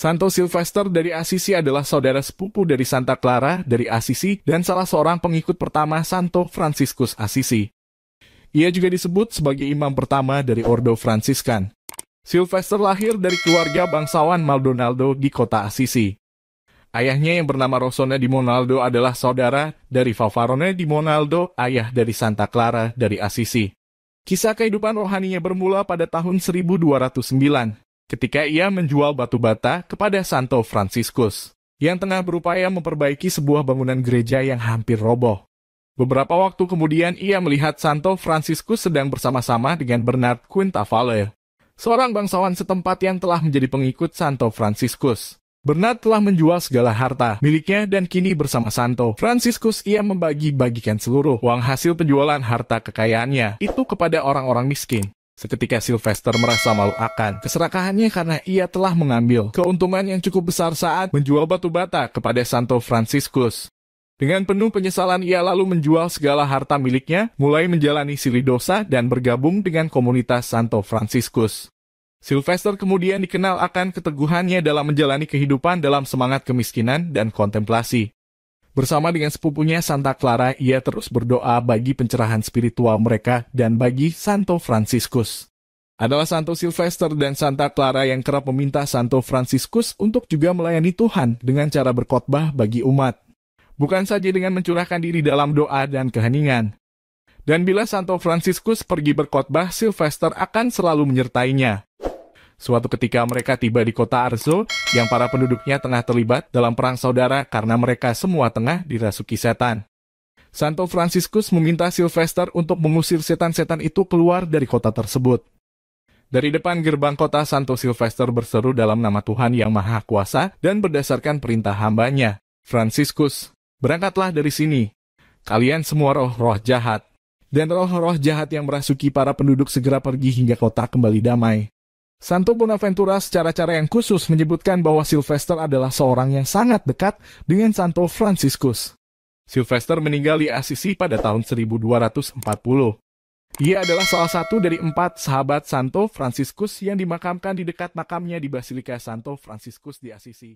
Santo Sylvester dari Assisi adalah saudara sepupu dari Santa Clara dari Assisi dan salah seorang pengikut pertama Santo Fransiskus Assisi. Ia juga disebut sebagai imam pertama dari Ordo Fransiskan. Sylvester lahir dari keluarga bangsawan Maldonado di kota Assisi. Ayahnya yang bernama Rosone di Monaldo adalah saudara dari Favarone di Monaldo, ayah dari Santa Clara dari Assisi. Kisah kehidupan rohaninya bermula pada tahun 1209. Ketika ia menjual batu bata kepada Santo Fransiskus, yang tengah berupaya memperbaiki sebuah bangunan gereja yang hampir roboh. Beberapa waktu kemudian ia melihat Santo Fransiskus sedang bersama-sama dengan Bernard Quintavalle, seorang bangsawan setempat yang telah menjadi pengikut Santo Fransiskus. Bernard telah menjual segala harta miliknya dan kini bersama Santo Fransiskus ia membagi-bagikan seluruh uang hasil penjualan harta kekayaannya itu kepada orang-orang miskin. Seketika Sylvester merasa malu akan keserakahannya karena ia telah mengambil keuntungan yang cukup besar saat menjual batu bata kepada Santo Fransiskus. Dengan penuh penyesalan ia lalu menjual segala harta miliknya, mulai menjalani silih dosa dan bergabung dengan komunitas Santo Fransiskus. Sylvester kemudian dikenal akan keteguhannya dalam menjalani kehidupan dalam semangat kemiskinan dan kontemplasi. Bersama dengan sepupunya Santa Clara, ia terus berdoa bagi pencerahan spiritual mereka dan bagi Santo Fransiskus. Adalah Santo Sylvester dan Santa Clara yang kerap meminta Santo Fransiskus untuk juga melayani Tuhan dengan cara berkhotbah bagi umat. Bukan saja dengan mencurahkan diri dalam doa dan keheningan. Dan bila Santo Fransiskus pergi berkhotbah, Sylvester akan selalu menyertainya. Suatu ketika mereka tiba di kota Arzo, yang para penduduknya tengah terlibat dalam perang saudara karena mereka semua tengah dirasuki setan. Santo Fransiskus meminta Sylvester untuk mengusir setan-setan itu keluar dari kota tersebut. Dari depan gerbang kota, Santo Sylvester berseru dalam nama Tuhan yang Maha Kuasa dan berdasarkan perintah hambanya, Fransiskus, berangkatlah dari sini, kalian semua roh-roh jahat. Dan roh-roh jahat yang merasuki para penduduk segera pergi hingga kota kembali damai. Santo Bonaventura secara cara yang khusus menyebutkan bahwa Sylvester adalah seorang yang sangat dekat dengan Santo Fransiskus. Sylvester meninggal di Assisi pada tahun 1240. Ia adalah salah satu dari 4 sahabat Santo Fransiskus yang dimakamkan di dekat makamnya di Basilika Santo Fransiskus di Assisi.